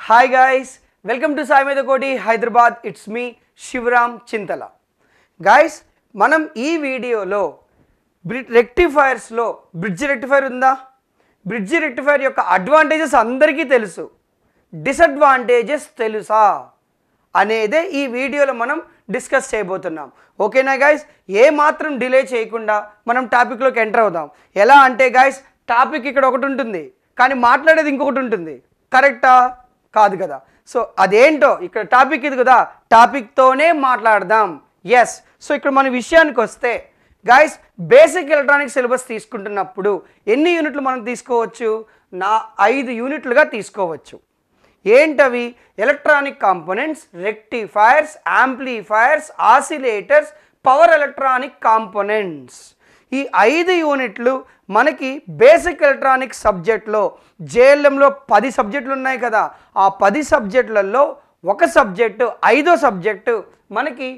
Hi guys, welcome to Sai Medakoti Hyderabad. It's me Shivram Chintala. Guys, మనం ఈ వీడియోలో rectifiers లో bridge rectifier ఉందా? బ్రిడ్జ్ రెక్టిఫైర్ యొక్క అడ్వాంటేజెస్ అందరికీ తెలుసు, డిసడ్వాంటేజెస్ తెలుసా అనేదే ఈ వీడియోలో మనం డిస్కస్ చేయబోతున్నాం. ఓకేనా గైస్? ఏ మాత్రం డిలే చేయకుండా మనం టాపిక్లోకి ఎంటర్ అవుదాం. ఎలా అంటే గైస్, టాపిక్ ఇక్కడ ఒకటి ఉంటుంది కానీ మాట్లాడేది ఇంకొకటి ఉంటుంది. కరెక్టా? కాదు కదా. సో అదేంటో ఇక్కడ టాపిక్ ఇది కదా, టాపిక్తోనే మాట్లాడదాం. ఎస్. సో ఇక్కడ మన విషయానికి వస్తే గైస్, బేసిక్ ఎలక్ట్రానిక్ సిలబస్ తీసుకుంటున్నప్పుడు ఎన్ని యూనిట్లు మనం తీసుకోవచ్చు? 5 యూనిట్లుగా తీసుకోవచ్చు. ఏంటవి? Electronic components, rectifiers, amplifiers, oscillators, power electronic components. ఈ 5 యూనిట్లు మనకి బేసిక్ ఎలక్ట్రానిక్ సబ్జెక్ట్లో జేఎల్ఎంలో 10 సబ్జెక్టులు ఉన్నాయి కదా, ఆ 10 సబ్జెక్టులలో ఒక సబ్జెక్టు 5వ సబ్జెక్టు మనకి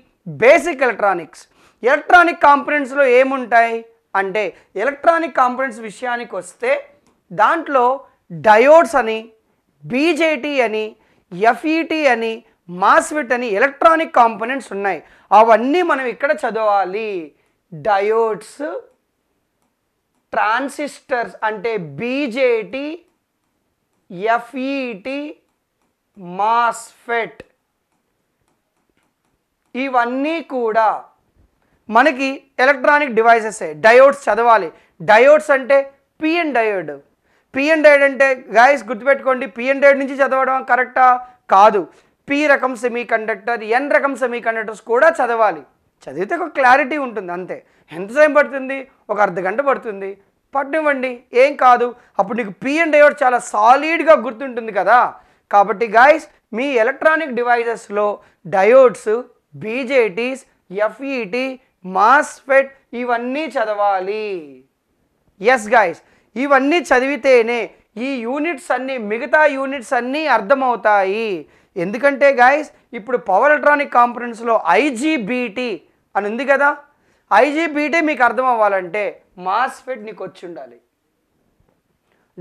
బేసిక్ ఎలక్ట్రానిక్స్. ఎలక్ట్రానిక్ కాంపోనెంట్స్లో ఏముంటాయి అంటే, ఎలక్ట్రానిక్ కాంపోనెంట్స్ విషయానికి వస్తే దాంట్లో డయోడ్స్ అని, బీజేటీ అని, ఎఫ్ఈటీ అని, మాస్ఫెట్ అని ఎలక్ట్రానిక్ కాంపోనెంట్స్ ఉన్నాయి. అవన్నీ మనం ఇక్కడ చదవాలి. డయోడ్స్, ట్రాన్సిస్టర్స్ అంటే బీజేటీ, ఎఫ్ఈటీ, మాస్ఫెట్, ఇవన్నీ కూడా మనకి ఎలక్ట్రానిక్ డివైసెసే. డయోడ్స్ చదవాలి. డయోడ్స్ అంటే పిఎన్ డయోడ్. పిఎన్ డయోడ్ అంటే గైస్ గుర్తుపెట్టుకోండి, పిఎన్ డయోడ్ నుంచి చదవడం కరెక్టా? కాదు. పి రకం సెమీ కండక్టర్, ఎన్ రకం సెమీ కండక్టర్స్ కూడా చదవాలి. చదివితే ఒక క్లారిటీ ఉంటుంది అంతే. ఎంత టైం పడుతుంది? ఒక అర్ధగంట పడుతుంది, పట్టివ్వండి, ఏం కాదు. అప్పుడు నీకు పిఎన్ డయోడ్ చాలా సాలిడ్గా గుర్తుంటుంది కదా. కాబట్టి గైస్, మీ ఎలక్ట్రానిక్ డివైజెస్లో డయోడ్స్, బీజేటీస్, ఎఫ్ఈటీ, మాస్ఫెట్ ఇవన్నీ చదవాలి. ఎస్ గైస్, ఇవన్నీ చదివితేనే ఈ యూనిట్స్ అన్నీ, మిగతా యూనిట్స్ అన్నీ అర్థమవుతాయి. ఎందుకంటే గైస్, ఇప్పుడు పవర్ ఎలక్ట్రానిక్ కాంపోనెంట్స్లో ఐజీబీటీ అని ఉంది కదా, ఐజీబీటీ మీకు అర్థం అవ్వాలంటే మాస్ఫెట్ నీకు వచ్చి ఉండాలి.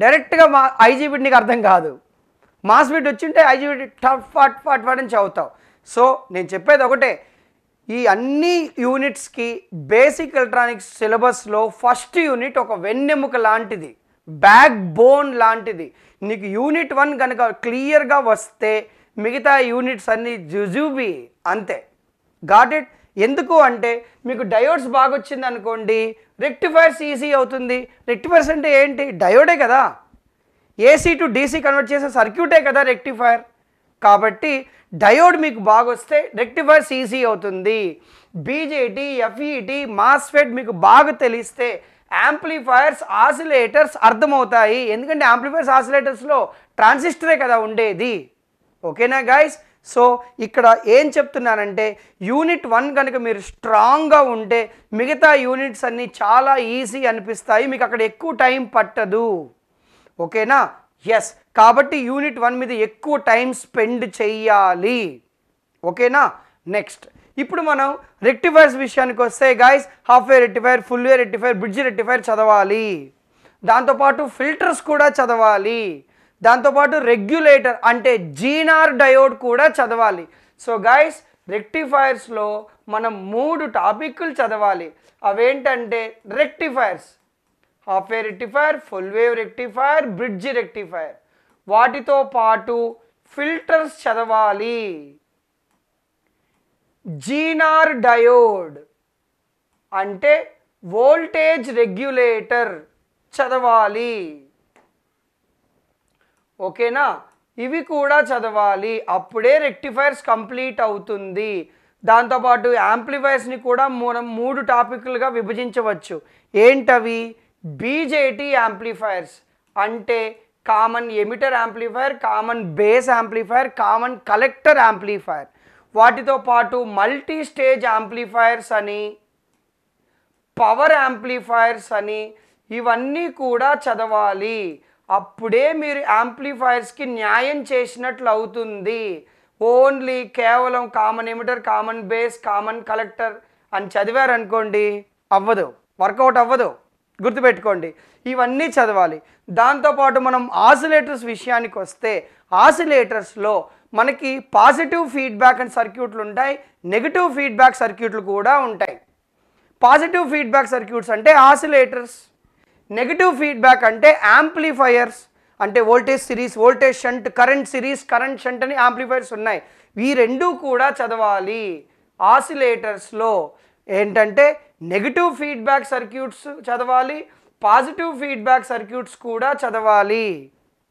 డైరెక్ట్గా ఐజీబీటీ నీకు అర్థం కాదు. మాస్ఫెట్ వచ్చింటే ఐజీబీటీ టఫ్ ఫట్ ఫట్ ఫట్ అని చదువుతావు. సో నేను చెప్పేది ఒకటే, ఈ అన్ని యూనిట్స్కి బేసిక్ ఎలక్ట్రానిక్స్ సిలబస్లో ఫస్ట్ యూనిట్ ఒక వెన్నెముక లాంటిది, బ్యాక్ బోన్ లాంటిది. నీకు యూనిట్ 1 కనుక క్లియర్గా వస్తే మిగతా యూనిట్స్ అన్నీ జుజుబీ అంతే. Got it? ఎందుకు అంటే, మీకు డయోడ్స్ బాగా వచ్చింది అనుకోండి, రెక్టిఫైర్స్ ఈజీ అవుతుంది. రెక్టిఫైర్స్ అంటే ఏంటి? డయోడే కదా, ఏసీ టు డీసీ కన్వర్ట్ చేసే సర్క్యూటే కదా రెక్టిఫైర్. కాబట్టి డయోడ్ మీకు బాగా వస్తే రెక్టిఫైర్స్ ఈజీ అవుతుంది. బీజేటీ, ఎఫ్ఈటీ, మాస్ఫెట్ మీకు బాగా తెలిస్తే యాంప్లిఫైర్స్, ఆసిలేటర్స్ అర్థమవుతాయి. ఎందుకంటే యాంప్లిఫైర్స్, ఆసిలేటర్స్లో ట్రాన్సిస్టరే కదా ఉండేది. ఓకేనా గైస్? సో ఇక్కడ ఏం చెప్తున్నానంటే, యూనిట్ 1 కనుక మీరు స్ట్రాంగ్గా ఉంటే మిగతా యూనిట్స్ అన్నీ చాలా ఈజీ అనిపిస్తాయి, మీకు అక్కడ ఎక్కువ టైం పట్టదు. ఓకేనా? ఎస్. కాబట్టి యూనిట్ 1 మీద ఎక్కువ టైం స్పెండ్ చెయ్యాలి. ఓకేనా? నెక్స్ట్, ఇప్పుడు మనం రెక్టిఫైర్స్ విషయానికి వస్తే గైస్, హాఫ్ వే రెక్టిఫైర్, ఫుల్ వే రెక్టిఫైర్, బ్రిడ్జ్ రెక్టిఫైర్ చదవాలి. దాంతోపాటు ఫిల్టర్స్ కూడా చదవాలి. దాంతోపాటు రెగ్యులేటర్ అంటే జీనార్ డయోడ్ కూడా చదవాలి. సో గైస్, రెక్టిఫైర్స్లో మనం 3 టాపిక్లు చదవాలి. అవేంటంటే రెక్టిఫైర్స్, హాఫ్ వే rectifier, full wave rectifier, bridge rectifier. వాటితో పాటు ఫిల్టర్స్ చదవాలి. జీనార్ డయోడ్ అంటే వోల్టేజ్ రెగ్యులేటర్ చదవాలి. ఓకేనా? ఇవి కూడా చదవాలి. అప్పుడే రెక్టిఫైర్స్ కంప్లీట్ అవుతుంది. దాంతోపాటు యాంప్లిఫైర్స్ని కూడా మనం 3 టాపిక్లుగా విభజించవచ్చు. ఏంటవి? బీజేటీ యాంప్లిఫైర్స్ అంటే common emitter amplifier, common base amplifier, common collector amplifier. వాటితో పాటు మల్టీ స్టేజ్ యాంప్లిఫైర్స్ అని, పవర్ యాంప్లిఫైర్స్ అని, ఇవన్నీ కూడా చదవాలి. అప్పుడే మీరు యాంప్లిఫైర్స్కి న్యాయం చేసినట్లు అవుతుంది. ఓన్లీ కేవలం common emitter, common base, common collector అని చదివారనుకోండి, అవ్వదు, వర్కౌట్ అవ్వదు. గుర్తుపెట్టుకోండి, ఇవన్నీ చదవాలి. దాంతోపాటు మనం ఆసిలేటర్స్ విషయానికి వస్తే ఆసిలేటర్స్లో మనకి పాజిటివ్ ఫీడ్బ్యాక్ అండ్ సర్క్యూట్లు ఉంటాయి, నెగిటివ్ ఫీడ్బ్యాక్ సర్క్యూట్లు కూడా ఉంటాయి. పాజిటివ్ ఫీడ్బ్యాక్ సర్క్యూట్స్ అంటే ఆసిలేటర్స్, నెగిటివ్ ఫీడ్బ్యాక్ అంటే యాంప్లిఫైయర్స్, అంటే voltage series, voltage shunt, current series, current shunt అని యాంప్లిఫైయర్స్ ఉన్నాయి. ఈ రెండు కూడా చదవాలి. ఆసిలేటర్స్లో ఏంటంటే నెగిటివ్ ఫీడ్బ్యాక్ సర్క్యూట్స్ చదవాలి, పాజిటివ్ ఫీడ్బ్యాక్ సర్క్యూట్స్ కూడా చదవాలి.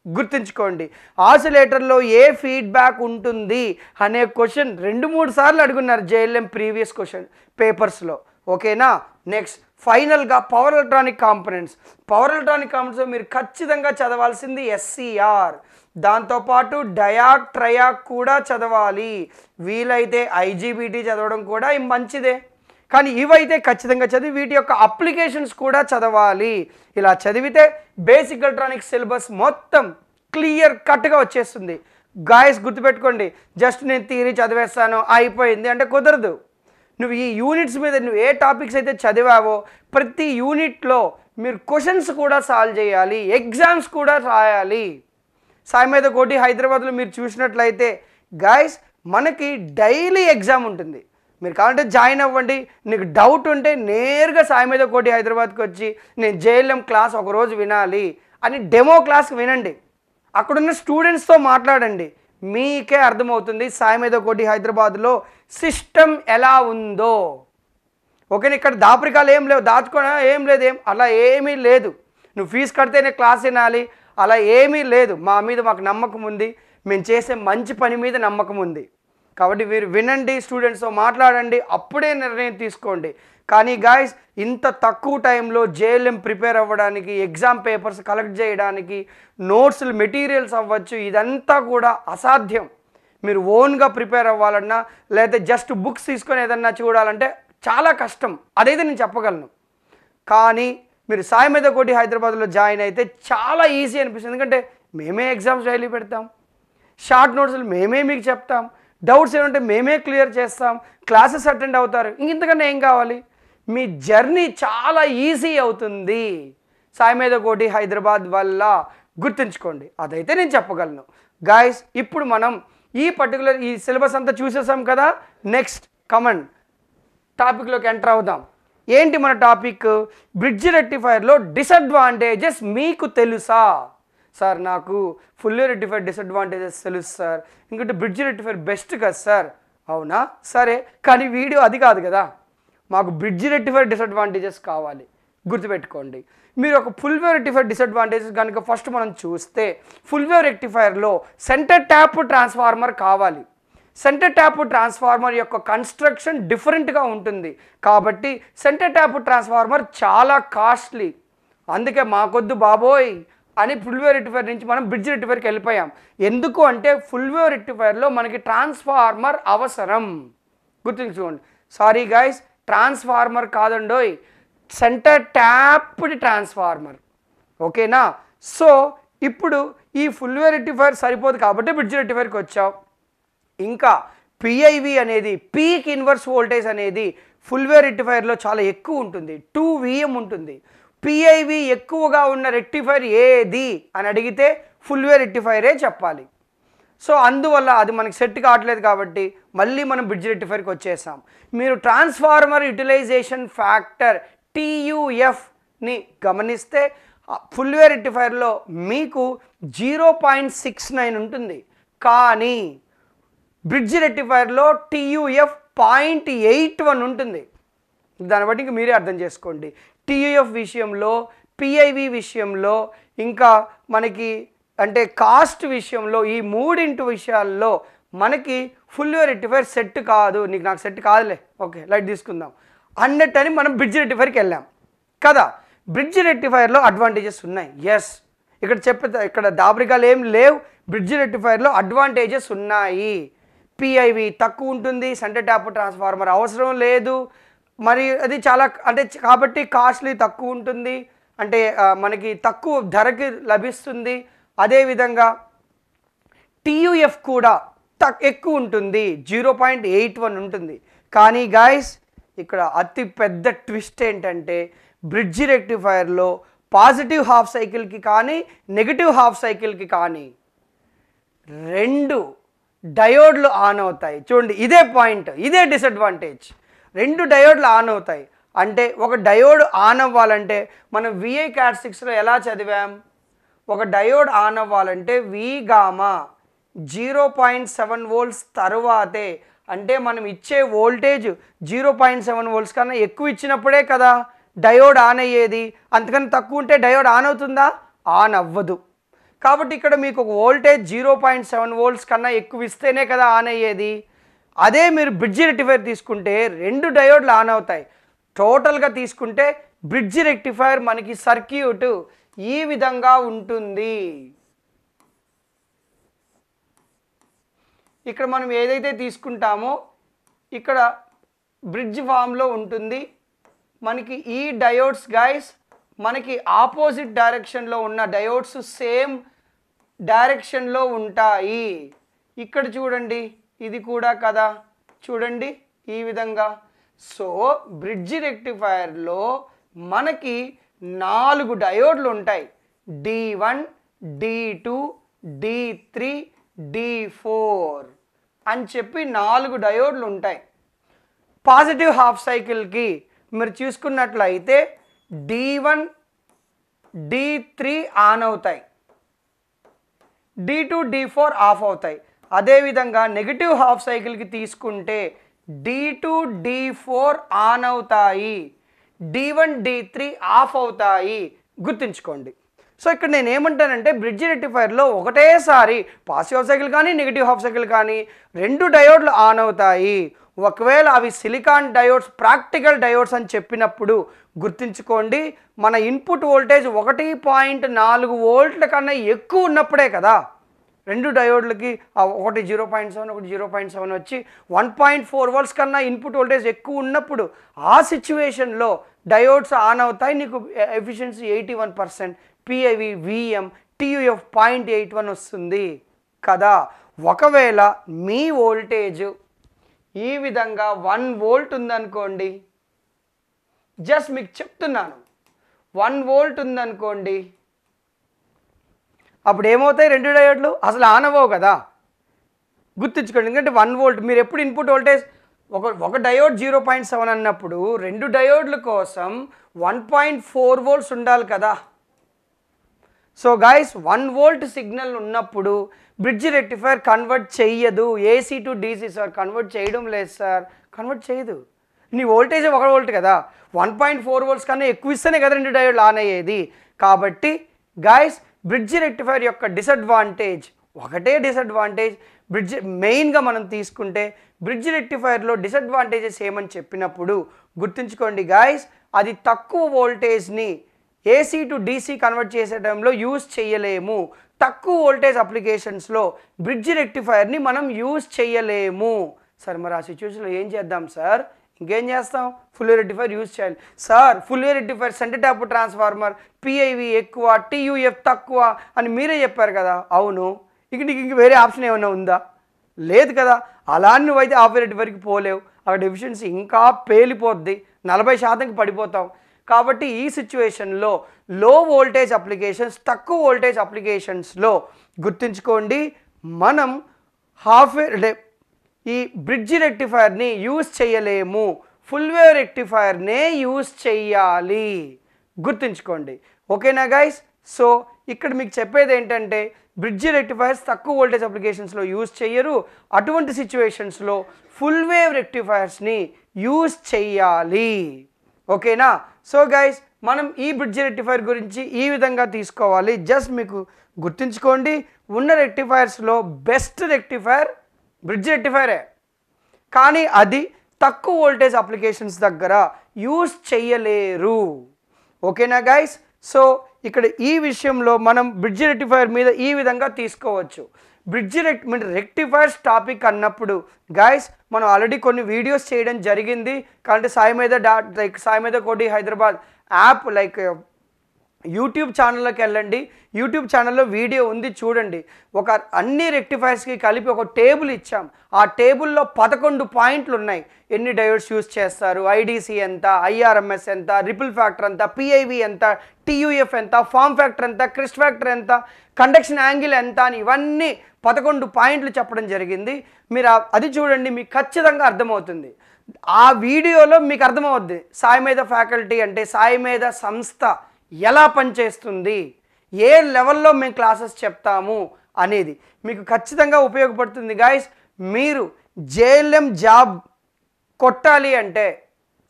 గుర్తుంచుకోండి, ఆసిలేటర్లో ఏ ఫీడ్బ్యాక్ ఉంటుంది అనే క్వశ్చన్ 2-3 సార్లు అడుగున్నారు JLM ప్రీవియస్ క్వశ్చన్ పేపర్స్లో. ఓకేనా? నెక్స్ట్ ఫైనల్గా power electronic components. Power electronic కాంపోనెంట్స్లో మీరు ఖచ్చితంగా చదవాల్సింది SCR, దాంతోపాటు డయాక్, ట్రయాక్ కూడా చదవాలి. వీలైతే IGBT చదవడం కూడా మంచిదే, కానీ ఇవైతే ఖచ్చితంగా చదివి వీటి యొక్క అప్లికేషన్స్ కూడా చదవాలి. ఇలా చదివితే బేసిక్ ఎలక్ట్రానిక్స్ సిలబస్ మొత్తం క్లియర్ కట్గా వచ్చేస్తుంది. గాయస్ గుర్తుపెట్టుకోండి, జస్ట్ నేను థియరీ చదివేస్తాను అయిపోయింది అంటే కుదరదు. నువ్వు ఈ యూనిట్స్ మీద నువ్వు ఏ టాపిక్స్ అయితే చదివావో ప్రతి యూనిట్లో మీరు క్వశ్చన్స్ కూడా సాల్వ్ చేయాలి, ఎగ్జామ్స్ కూడా రాయాలి. సాయి మీద కోటి హైదరాబాద్లో మీరు చూసినట్లయితే గాయస్ మనకి డైలీ ఎగ్జామ్ ఉంటుంది. మీరు కావాలంటే జాయిన్ అవ్వండి. నీకు డౌట్ ఉంటే నేరుగా సాయి మీద కోటి హైదరాబాద్కి వచ్చి నేను JLM క్లాస్ ఒకరోజు వినాలి అని డెమో క్లాస్ వినండి, అక్కడున్న స్టూడెంట్స్తో మాట్లాడండి, మీకే అర్థమవుతుంది సాయి మీద కోటి హైదరాబాద్లో సిస్టమ్ ఎలా ఉందో. ఓకేనా? ఇక్కడ దాపరికాలు ఏం లేవు, దాచుకోవడం ఏం లేదు, అలా ఏమీ లేదు. నువ్వు ఫీజు కడితేనే క్లాస్ వినాలి అలా ఏమీ లేదు. మా మీద మాకు నమ్మకం ఉంది, మేము చేసే మంచి పని మీద నమ్మకం ఉంది. కాబట్టి మీరు వినండి, స్టూడెంట్స్తో మాట్లాడండి, అప్పుడే నిర్ణయం తీసుకోండి. కానీ గాయస్ ఇంత తక్కువ టైంలో JLM ప్రిపేర్ అవ్వడానికి, ఎగ్జామ్ పేపర్స్ కలెక్ట్ చేయడానికి, నోట్స్లు మెటీరియల్స్ అవ్వచ్చు, ఇదంతా కూడా అసాధ్యం. మీరు ఓన్గా ప్రిపేర్ అవ్వాలన్నా లేదా జస్ట్ బుక్స్ తీసుకొని ఏదన్నా చూడాలంటే చాలా కష్టం, అదైతే నేను చెప్పగలను. కానీ మీరు సాయి మీద కోటి హైదరాబాద్లో జాయిన్ అయితే చాలా ఈజీ అనిపిస్తుంది. ఎందుకంటే మేమే ఎగ్జామ్స్ డైలీ పెడతాం, షార్ట్ నోట్స్లు మేమే మీకు చెప్తాం, డౌట్స్ ఏమంటే మేమే క్లియర్ చేస్తాం, క్లాసెస్ అటెండ్ అవుతారు. ఇంతకన్నా ఏం కావాలి? మీ జర్నీ చాలా ఈజీ అవుతుంది సాయి మీద కోటి హైదరాబాద్ వల్ల. గుర్తుంచుకోండి, అదైతే నేను చెప్పగలను. గాయస్ ఇప్పుడు మనం ఈ పర్టికులర్ ఈ సిలబస్ అంతా చూసేసాం కదా. నెక్స్ట్ కమన్ టాపిక్లోకి ఎంటర్ అవుదాం. ఏంటి మన టాపిక్? బ్రిడ్జ్ రెక్టిఫైర్లో డిసడ్వాంటేజెస్ మీకు తెలుసా? సార్ నాకు ఫుల్లీ రెక్టిఫైర్ డిసడ్వాంటేజెస్ తెలుసు సార్, ఇంకోటి బ్రిడ్జ్ రెక్టిఫైర్ బెస్ట్ కదా సార్. అవునా? సరే, కానీ వీడియో అది కాదు కదా, మాకు బ్రిడ్జ్ రెక్టిఫైర్ డిసడ్వాంటేజెస్ కావాలి. గుర్తుపెట్టుకోండి, మీరు ఒక ఫుల్ వేవ్ రెక్టిఫైర్ డిసడ్వాంటేజెస్ కనుక ఫస్ట్ మనం చూస్తే, ఫుల్ వేవ్ రెక్టిఫైర్లో సెంటర్ ట్యాప్ ట్రాన్స్ఫార్మర్ కావాలి. సెంటర్ ట్యాప్ ట్రాన్స్ఫార్మర్ యొక్క కన్స్ట్రక్షన్ డిఫరెంట్గా ఉంటుంది కాబట్టి సెంటర్ ట్యాప్ ట్రాన్స్ఫార్మర్ చాలా కాస్ట్లీ. అందుకే మాకొద్దు బాబోయ్ అని ఫుల్ వేవ్ రెక్టిఫైర్ నుంచి మనం బ్రిడ్జ్ రెక్టిఫైర్కి వెళ్ళిపోయాం. ఎందుకు అంటే ఫుల్ వేవ్ రెక్టిఫైర్లో మనకి ట్రాన్స్ఫార్మర్ అవసరం. గుర్తుంచుకోండి, సారీ గైస్, ట్రాన్స్ఫార్మర్ కాదండోయ్, సెంటర్ ట్యాప్డ్ ట్రాన్స్ఫార్మర్. ఓకేనా? సో ఇప్పుడు ఈ ఫుల్ వేవ్ రెక్టిఫైర్ సరిపోదు కాబట్టి బ్రిడ్జ్ రెక్టిఫైర్కి వచ్చాం. ఇంకా PIV అనేది, పీక్ ఇన్వర్స్ వోల్టేజ్ అనేది ఫుల్ వేవ్ రెక్టిఫైర్లో చాలా ఎక్కువ ఉంటుంది, 2 VM ఉంటుంది. PIV ఎక్కువగా ఉన్న రెక్టిఫైర్ ఏది అని అడిగితే ఫుల్ వేవ్ రెక్టిఫైరే చెప్పాలి. సో అందువల్ల అది మనకి సెట్ కావట్లేదు కాబట్టి మళ్ళీ మనం బ్రిడ్జ్ రెక్టిఫైర్కి వచ్చేసాం. మీరు ట్రాన్స్ఫార్మర్ యూటిలైజేషన్ ఫ్యాక్టర్ TUFని గమనిస్తే ఫుల్ వేవ్ రెక్టిఫైర్లో మీకు 0.69 ఉంటుంది, కానీ బ్రిడ్జ్ రెక్టిఫైర్లో TUF 0.81 ఉంటుంది. దాన్ని బట్టి ఇంక మీరే అర్థం చేసుకోండి. TUF విషయంలో, PIV విషయంలో, ఇంకా మనకి అంటే కాస్ట్ విషయంలో, ఈ మూడింటి విషయాల్లో మనకి ఫుల్ వేవ్ రెక్టిఫైర్ సెట్ కాదు. నాకు సెట్ కాదులే, ఓకే లైట్ తీసుకుందాం అన్నట్టని మనం బ్రిడ్జ్ రెక్టిఫైర్కి వెళ్ళాం కదా. బ్రిడ్జ్ రెక్టిఫైర్లో అడ్వాంటేజెస్ ఉన్నాయి, ఎస్. ఇక్కడ దాబరికాలు ఏం లేవు. బ్రిడ్జ్ రెక్టిఫైర్లో అడ్వాంటేజెస్ ఉన్నాయి. PIV తక్కువ ఉంటుంది, సెంటర్ ట్యాప్ ట్రాన్స్ఫార్మర్ అవసరం లేదు, మరి అది చాలా అంటే కాబట్టి కాస్ట్లీ తక్కువ ఉంటుంది, అంటే మనకి తక్కువ ధరకి లభిస్తుంది. అదేవిధంగా TUF కూడా ఎక్కువ ఉంటుంది, 0.81 ఉంటుంది. కానీ గాయస్ ఇక్కడ అతి పెద్ద ట్విస్ట్ ఏంటంటే బ్రిడ్జ్ రెక్టిఫైర్లో పాజిటివ్ హాఫ్ సైకిల్కి కానీ నెగిటివ్ హాఫ్ సైకిల్కి కానీ 2 డయోడ్లు ఆన్ అవుతాయి. చూడండి, ఇదే పాయింట్, ఇదే డిసడ్వాంటేజ్. 2 డయోడ్లు ఆన్ అవుతాయి అంటే ఒక డయోడ్ ఆన్ అవ్వాలంటే మనం VI CAT6లో ఎలా చదివాం? ఒక డయోడ్ ఆన్ అవ్వాలంటే V గామా 0.7 వోల్ట్స్ తరువాతే, అంటే మనం ఇచ్చే వోల్టేజ్ 0.7 వోల్ట్స్ కన్నా ఎక్కువ ఇచ్చినప్పుడే కదా డయోడ్ ఆన్ అయ్యేది. అంతకన్నా తక్కువ ఉంటే డయోడ్ ఆన్ అవుతుందా? ఆన్ అవ్వదు. కాబట్టి ఇక్కడ మీకు ఒక వోల్టేజ్ 0.7 వోల్ట్స్ కన్నా ఎక్కువ ఇస్తేనే కదా ఆన్ అయ్యేది. అదే మీరు బ్రిడ్జ్ రెక్టిఫైర్ తీసుకుంటే 2 డయోడ్లు ఆన్ అవుతాయి. టోటల్గా తీసుకుంటే బ్రిడ్జ్ రెక్టిఫైర్ మనకి సర్క్యూట్ ఈ విధంగా ఉంటుంది. ఇక్కడ మనం ఏదైతే తీసుకుంటామో ఇక్కడ బ్రిడ్జ్ ఫామ్లో ఉంటుంది. మనకి ఈ డయోడ్స్ గైస్ మనకి ఆపోజిట్ డైరెక్షన్లో ఉన్న డయోడ్స్ సేమ్ డైరెక్షన్లో ఉంటాయి. ఇక్కడ చూడండి, ఇది కూడా కదా, చూడండి ఈ విధంగా. సో బ్రిడ్జ్ రెక్టిఫైర్లో మనకి 4 డయోడ్లు ఉంటాయి. D1, D2, D3, D4 అని చెప్పి 4 డయోడ్లు ఉంటాయి. పాజిటివ్ హాఫ్ సైకిల్కి మీరు చూసుకున్నట్లయితే D1, D3 ఆన్ అవుతాయి, D2, D4 ఆఫ్ అవుతాయి. అదేవిధంగా నెగిటివ్ హాఫ్ సైకిల్కి తీసుకుంటే D2, D4 ఆన్ అవుతాయి, D1, D3 ఆఫ్ అవుతాయి. గుర్తుంచుకోండి. సో ఇక్కడ నేను ఏమంటానంటే బ్రిడ్జ్ రెక్టిఫైర్లో ఒకటేసారి పాజిటివ్ హాఫ్ సైకిల్ కానీ నెగిటివ్ హాఫ్ సైకిల్ కానీ 2 డయోడ్లు ఆన్ అవుతాయి. ఒకవేళ అవి సిలికాన్ డయోడ్స్, ప్రాక్టికల్ డయోడ్స్ అని చెప్పినప్పుడు గుర్తుంచుకోండి, మన ఇన్పుట్ వోల్టేజ్ 1.4 వోల్ట్ల కన్నా ఎక్కువ ఉన్నప్పుడే కదా 2 డయోడ్లకి ఒకటి 0.7 ఒకటి 0.7 వచ్చి 1.4 వోల్ట్స్ కన్నా ఇన్పుట్ వోల్టేజ్ ఎక్కువ ఉన్నప్పుడు ఆ సిచ్యువేషన్లో డయోడ్స్ ఆన్ అవుతాయి. నీకు ఎఫిషియన్సీ 81%, PIV VM TUF 0.81 వస్తుంది కదా. ఒకవేళ మీ వోల్టేజ్ ఈ విధంగా 1 వోల్ట్ ఉందనుకోండి, జస్ట్ మీకు చెప్తున్నాను, 1 వోల్ట్ ఉందనుకోండి, అప్పుడు ఏమవుతాయి 2 డయోడ్లు? అసలు ఆన్ అవ్వవు కదా. గుర్తుంచుకోండి, ఎందుకంటే 1 వోల్ట్ మీరు ఎప్పుడు ఇన్పుట్ వోల్టేజ్ ఒక డయోడ్ 0.7 అన్నప్పుడు 2 డయోడ్ల కోసం 1.4 వోల్ట్స్ ఉండాలి కదా. సో గైస్ 1 వోల్ట్ సిగ్నల్ ఉన్నప్పుడు బ్రిడ్జ్ రెక్టిఫైర్ కన్వర్ట్ చెయ్యదు. AC to DC sir convert చేయడం లేదు సార్, కన్వర్ట్ చేయదు. నీ వోల్టేజ్ 1 వోల్ట్ కదా, 1.4 వోల్ట్స్ కన్నా ఎక్కువ ఇస్తేనే కదా 2 డయోడ్లు ఆన్ అయ్యేది. కాబట్టి గైస్ బ్రిడ్జ్ రెక్టిఫైర్ యొక్క డిసడ్వాంటేజ్ ఒకటే డిసడ్వాంటేజ్. మెయిన్గా మనం తీసుకుంటే బ్రిడ్జ్ రెక్టిఫైర్లో డిసడ్వాంటేజెస్ ఏమని చెప్పినప్పుడు గుర్తుంచుకోండి గైస్, అది తక్కువ వోల్టేజ్ని AC టు DC కన్వర్ట్ చేసే టైంలో యూజ్ చేయలేము. తక్కువ వోల్టేజ్ అప్లికేషన్స్లో బ్రిడ్జ్ రెక్టిఫైర్ని మనం యూజ్ చేయలేము. సార్ మరి ఆ సిచ్యువేషన్లో ఏం చేద్దాం సార్? ఇంకేం చేస్తాం, ఫుల్ వేవ్ రెక్టిఫైర్ యూజ్ చేయాలి. Sir full wave rectifier centre tap transformer PIV ఎక్కువ TUF తక్కువ అని మీరే చెప్పారు కదా. అవును, ఇక నీకు ఇంక వేరే ఆప్షన్ ఏమైనా ఉందా? లేదు కదా. అలా నువ్వైతే హాఫ్ వేవ్ రెక్టిఫైర్కి పోలేవు, అక్కడ ఎఫిషియన్సీ ఇంకా పేలిపోద్ది, 40%కి పడిపోతావు. కాబట్టి ఈ సిచ్యువేషన్లో లో వోల్టేజ్ అప్లికేషన్స్, తక్కువ వోల్టేజ్ అప్లికేషన్స్లో గుర్తుంచుకోండి, మనం హాఫ్ వేవ్ ఈ బ్రిడ్జ్ రెక్టిఫైర్ని యూజ్ చేయలేము, ఫుల్ వేవ్ రెక్టిఫైర్నే యూజ్ చేయాలి. గుర్తుంచుకోండి, ఓకేనా గైస్? సో ఇక్కడ మీకు చెప్పేది ఏంటంటే బ్రిడ్జ్ రెక్టిఫైర్స్ తక్కువ వోల్టేజ్ అప్లికేషన్స్లో యూజ్ చేయరు. అటువంటి సిచ్యువేషన్స్లో ఫుల్ వేవ్ రెక్టిఫైర్స్ని యూజ్ చేయాలి. ఓకేనా? సో గైస్ మనం ఈ బ్రిడ్జ్ రెక్టిఫైర్ గురించి ఈ విధంగా తీసుకోవాలి. జస్ట్ మీకు గుర్తుంచుకోండి, ఉన్న రెక్టిఫైర్స్లో బెస్ట్ రెక్టిఫైర్ బ్రిడ్జ్ రెక్టిఫైరే, కానీ అది తక్కువ వోల్టేజ్ అప్లికేషన్స్ దగ్గర యూజ్ చేయలేరు. ఓకేనా గైస్? సో ఇక్కడ ఈ విషయంలో మనం బ్రిడ్జ్ రెక్టిఫైర్ మీద ఈ విధంగా తీసుకోవచ్చు. బ్రిడ్జ్ రెక్టిఫైర్స్ టాపిక్ అన్నప్పుడు గైస్ మనం ఆల్రెడీ కొన్ని వీడియోస్ చేయడం జరిగింది. కాబట్టి సాయి మీద కోటి హైదరాబాద్ యాప్ యూట్యూబ్ ఛానల్లోకి వెళ్ళండి. యూట్యూబ్ ఛానల్లో వీడియో ఉంది, చూడండి. ఒక అన్ని రెక్టిఫైర్స్కి కలిపి ఒక టేబుల్ ఇచ్చాం. ఆ టేబుల్లో 11 పాయింట్లు ఉన్నాయి. ఎన్ని డయోడ్స్ యూస్ చేస్తారు, ఐడిసి ఎంత, ఐఆర్ఎంఎస్ ఎంత, రిపుల్ ఫ్యాక్టర్ ఎంత, పిఐవి ఎంత, టీయూఎఫ్ ఎంత, ఫామ్ ఫ్యాక్టర్ ఎంత, క్రిస్ట్ ఫ్యాక్టర్ ఎంత, కండక్షన్ యాంగిల్ ఎంత అని ఇవన్నీ 11 పాయింట్లు చెప్పడం జరిగింది. మీరు అది చూడండి, మీకు ఖచ్చితంగా అర్థమవుతుంది. ఆ వీడియోలో మీకు అర్థమవుద్ది సాయి మేధ ఫ్యాకల్టీ అంటే సాయి మేధ సంస్థ ఎలా పనిచేస్తుంది, ఏ లెవెల్లో మేము క్లాసెస్ చెప్తాము అనేది మీకు ఖచ్చితంగా ఉపయోగపడుతుంది గాయస్. మీరు జేఎల్ఎం జాబ్ కొట్టాలి అంటే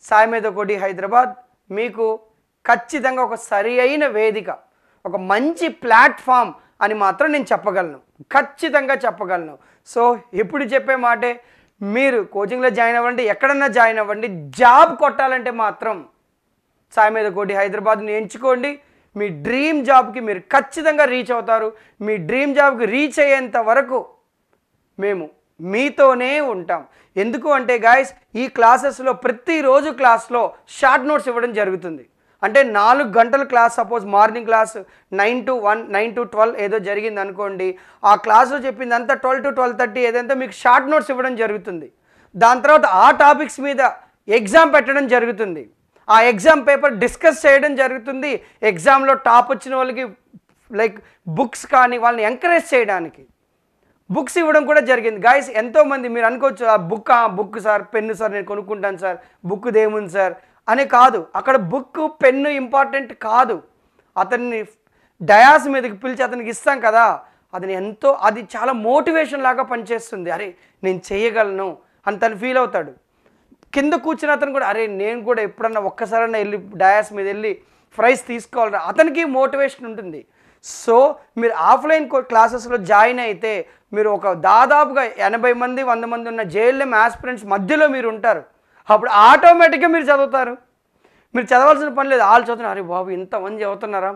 సాయి మేధ కోటి హైదరాబాద్ మీకు ఖచ్చితంగా ఒక సరి అయిన వేదిక, ఒక మంచి ప్లాట్ఫామ్ అని మాత్రం నేను చెప్పగలను, ఖచ్చితంగా చెప్పగలను. సో ఎప్పుడు చెప్పే మాటే, మీరు కోచింగ్లో జాయిన్ అవ్వండి, ఎక్కడన్నా జాయిన్ అవ్వండి. జాబ్ కొట్టాలంటే మాత్రం సాయి మేధ కోటి హైదరాబాద్ని ఎంచుకోండి. మీ డ్రీమ్ జాబ్కి మీరు ఖచ్చితంగా రీచ్ అవుతారు. మీ డ్రీమ్ జాబ్కి రీచ్ అయ్యేంత వరకు మేము మీతోనే ఉంటాం. ఎందుకు అంటే గాయస్, ఈ క్లాసెస్లో ప్రతిరోజు క్లాస్లో షార్ట్ నోట్స్ ఇవ్వడం జరుగుతుంది. అంటే 4 గంటల class, suppose morning class 9 to 1, 9 to 12 ఏదో జరిగింది అనుకోండి. ఆ క్లాస్లో చెప్పింది అంతా 12 to 12:30 ఏదంతా మీకు షార్ట్ నోట్స్ ఇవ్వడం జరుగుతుంది. దాని తర్వాత ఆ టాపిక్స్ మీద ఎగ్జామ్ పెట్టడం జరుగుతుంది. ఆ ఎగ్జామ్ పేపర్ డిస్కస్ చేయడం జరుగుతుంది. ఎగ్జామ్లో టాప్ వచ్చిన వాళ్ళకి లైక్ బుక్స్ కానీ వాళ్ళని ఎంకరేజ్ చేయడానికి బుక్స్ ఇవ్వడం కూడా జరిగింది. గాయస్ ఎంతోమంది మీరు అనుకోవచ్చు, ఆ బుక్ సార్, పెన్ను సార్ నేను కొనుక్కుంటాను సార్, బుక్ దేముంది సార్ అని కాదు. అక్కడ బుక్ పెన్ను ఇంపార్టెంట్ కాదు. అతన్ని డయాస్ మీదకి పిలిచి అతనికి ఇస్తాం కదా, అది చాలా మోటివేషన్ లాగా పనిచేస్తుంది. అరే నేను చేయగలను అని తను ఫీల్ అవుతాడు. కింద కూర్చుని అతను కూడా అరే నేను కూడా ఎప్పుడన్నా ఒక్కసారైనా వెళ్ళి డయాస్ మీద వెళ్ళి ప్రైజ్ తీసుకోవాలరా, అతనికి మోటివేషన్ ఉంటుంది. సో మీరు ఆఫ్లైన్ క్లాసెస్లో జాయిన్ అయితే మీరు ఒక దాదాపుగా 80 మంది 100 మంది ఉన్న జేఎల్ఎం ఆస్పిరెంట్స్ మధ్యలో మీరు ఉంటారు. అప్పుడు ఆటోమేటిక్గా మీరు చదువుతారు. మీరు చదవాల్సిన పని లేదు. వాళ్ళు చదువుతున్నారు, అరే బాబు ఇంతమంది చదువుతున్నారా,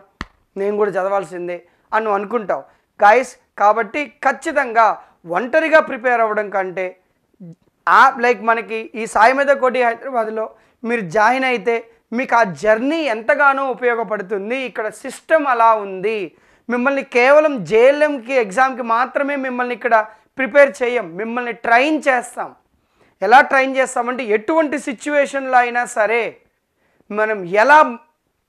నేను కూడా చదవాల్సిందే అని అనుకుంటావు గాయస్. కాబట్టి ఖచ్చితంగా ఒంటరిగా ప్రిపేర్ అవ్వడం కంటే లైక్ మనకి ఈ సాయి మేధ కోటి హైదరాబాద్లో మీరు జాయిన్ అయితే మీకు ఆ జర్నీ ఎంతగానో ఉపయోగపడుతుంది. ఇక్కడ సిస్టమ్ అలా ఉంది. మిమ్మల్ని కేవలం జేఎల్ఎంకి ఎగ్జామ్కి మాత్రమే మిమ్మల్ని ఇక్కడ ప్రిపేర్ చేయం, మిమ్మల్ని ట్రైన్ చేస్తాం. ఎలా ట్రైన్ చేస్తామంటే ఎటువంటి సిచ్యువేషన్లో అయినా సరే మనం ఎలా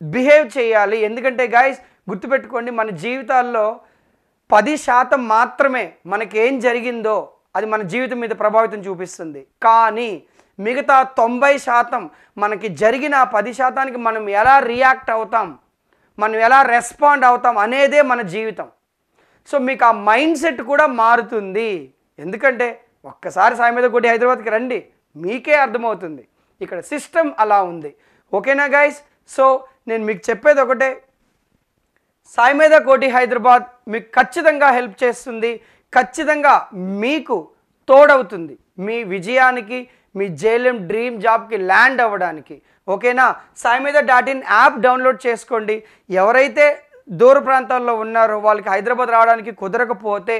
బిహేవ్ చేయాలి. ఎందుకంటే గాయస్ గుర్తుపెట్టుకోండి, మన జీవితాల్లో 10% మాత్రమే మనకేం జరిగిందో అది మన జీవితం మీద ప్రభావితం చూపిస్తుంది. కానీ మిగతా 90% మనకి జరిగిన 10%కి మనం ఎలా రియాక్ట్ అవుతాం, మనం ఎలా రెస్పాండ్ అవుతాం అనేదే మన జీవితం. సో మీకు ఆ మైండ్ సెట్ కూడా మారుతుంది. ఎందుకంటే ఒక్కసారి సాయి మేధ కోటి హైదరాబాద్కి రండి, మీకే అర్థమవుతుంది ఇక్కడ సిస్టమ్ అలా ఉంది. ఓకేనా గైస్? సో నేను మీకు చెప్పేది ఒకటే, సాయి మేధ కోటి హైదరాబాద్ మీకు ఖచ్చితంగా హెల్ప్ చేస్తుంది, ఖచ్చితంగా మీకు తోడవుతుంది మీ విజయానికి, మీ జేఎల్ఎం డ్రీమ్ జాబ్కి ల్యాండ్ అవ్వడానికి. ఓకేనా? saimedha.in యాప్ డౌన్లోడ్ చేసుకోండి. ఎవరైతే దూర ప్రాంతాల్లో ఉన్నారో వాళ్ళకి హైదరాబాద్ రావడానికి కుదరకపోతే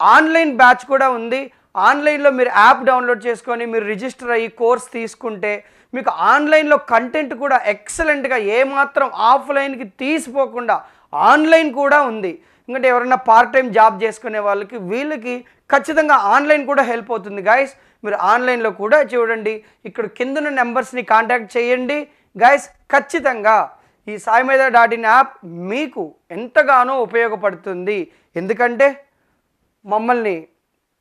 ఆన్లైన్ బ్యాచ్ కూడా ఉంది. ఆన్లైన్లో మీరు యాప్ డౌన్లోడ్ చేసుకొని మీరు రిజిస్టర్ అయ్యి కోర్స్ తీసుకుంటే మీకు ఆన్లైన్లో కంటెంట్ కూడా ఎక్సలెంట్గా ఏమాత్రం ఆఫ్లైన్కి తీసిపోకుండా ఆన్లైన్ కూడా ఉంది. ఎందుకంటే ఎవరైనా పార్ట్ టైం జాబ్ చేసుకునే వాళ్ళకి వీళ్ళకి ఖచ్చితంగా ఆన్లైన్ కూడా హెల్ప్ అవుతుంది గైస్. మీరు ఆన్లైన్లో కూడా చూడండి, ఇక్కడ కిందన్న నెంబర్స్ని కాంటాక్ట్ చేయండి గైస్. ఖచ్చితంగా ఈ saimedha.in యాప్ మీకు ఎంతగానో ఉపయోగపడుతుంది. ఎందుకంటే మమ్మల్ని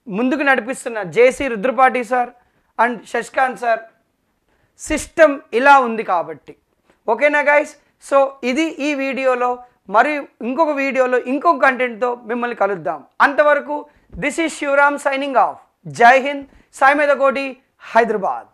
ముందుకు నడిపిస్తున్న JC Rudrapati sir and Shashikanth sir system ఇలా ఉంది కాబట్టి. ఓకేనా గైస్? సో ఇది ఈ వీడియోలో. మరి ఇంకొక వీడియోలో ఇంకొక కంటెంట్తో మిమ్మల్ని కలుద్దాం. అంతవరకు this is Sivaram signing off. Jai Hind. Sai మేధ కోటి హైదరాబాద్.